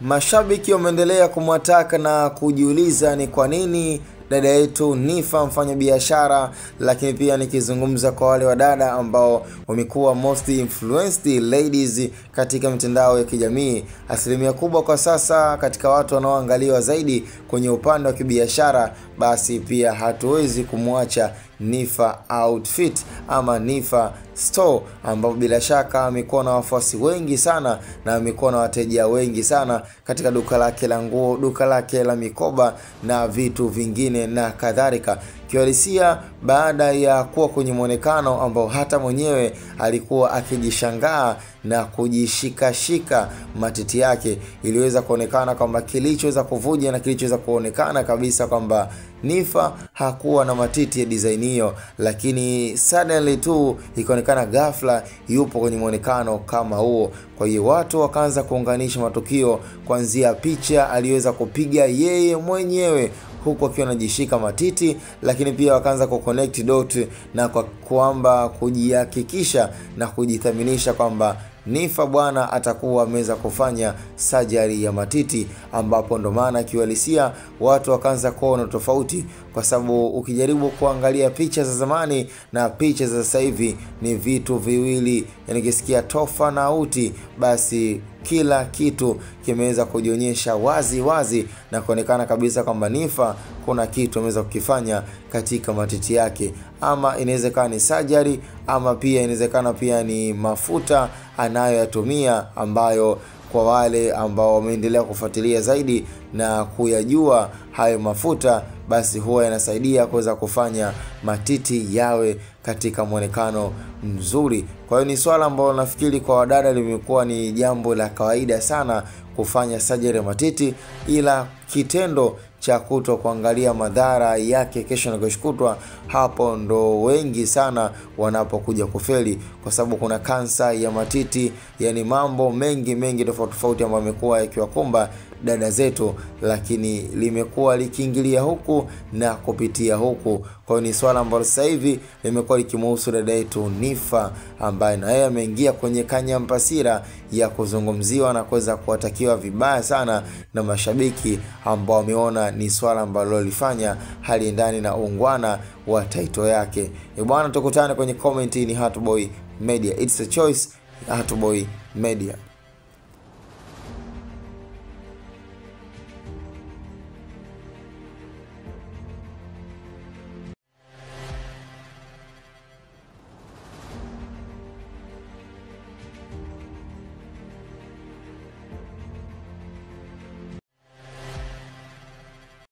Mashabiki wameendelea kumwataka na kujiuliza ni kwa nini dada yetu Nifa mfanya biashara, lakini pia nikizungumza kwa wale wadada ambao wamekuwa most influenced ladies katika mitandao ya kijamii. Asilimia kubwa kwa sasa katika watu wanaoangaliwa zaidi kwenye upande wa kibiashara, basi pia hatuwezi kumwacha Nifa Outfit ama Nifa Store, ambapo bila shaka amekuwa na wafuasi wengi sana na amekuwa na wateja wengi sana katika duka lake la nguo, duka lake la mikoba na vitu vingine na kadhalika. Kiuhalisia, baada ya kuwa kwenye muonekano ambao hata mwenyewe alikuwa akijishangaa na kujishikashika matiti yake, iliweza kuonekana kwamba kilichoweza kuvuja na kilichoweza kuonekana kabisa kwamba Nifa hakuwa na matiti ya design hiyo, lakini suddenly tu ikaonekana ghafla yupo kwenye muonekano kama huo. Kwa hiyo watu wakaanza kuunganisha matukio, kuanzia picha aliweza kupiga yeye mwenyewe huku akiwa anajishika matiti, lakini pia wakaanza kuconnect dot na kwa kwamba kujihakikisha na kujithaminisha kwamba Nifa bwana atakuwa ameweza kufanya surgery ya matiti, ambapo ndo maana kiuhalisia watu wakaanza kuona tofauti, kwa sababu ukijaribu kuangalia picha za zamani na picha za sasa hivi ni vitu viwili, yani kisikia tofauti, basi kila kitu kimeweza kujionyesha wazi wazi na kuonekana kabisa kwamba Nifa kuna kitu ameweza kukifanya katika matiti yake. Ama inawezekana ni surgery, ama pia inawezekana pia ni mafuta anayoyatumia, ambayo kwa wale ambao wameendelea kufuatilia zaidi na kuyajua hayo mafuta, basi huwa yanasaidia kuweza kufanya matiti yawe katika muonekano mzuri. Kwa hiyo ni swala ambalo nafikiri kwa wadada limekuwa ni jambo la kawaida sana kufanya surgery ya matiti, ila kitendo cha kuto kuangalia madhara yake kesho na kushukutwa, hapo ndo wengi sana wanapokuja kufeli, kwa sababu kuna kansa ya matiti, yani mambo mengi tofauti ambayo yamekuwa yakiwakumba dada zetu, lakini limekuwa likiingilia huku na kupitia huku. Kwa hiyo ni swala ambalo sasa hivi limekuwa likimhusu dada yetu Nifa, ambaye na yeye ameingia kwenye kanyampasira ya kuzungumziwa na kuweza kuwatakiwa vibaya sana na mashabiki ambao wameona ni swala ambalo lilifanya hali ndani na ungwana wa title yake. Bwana, tukutane kwenye comment. Ni Hatboy Media, it's a choice. Hatboy Media.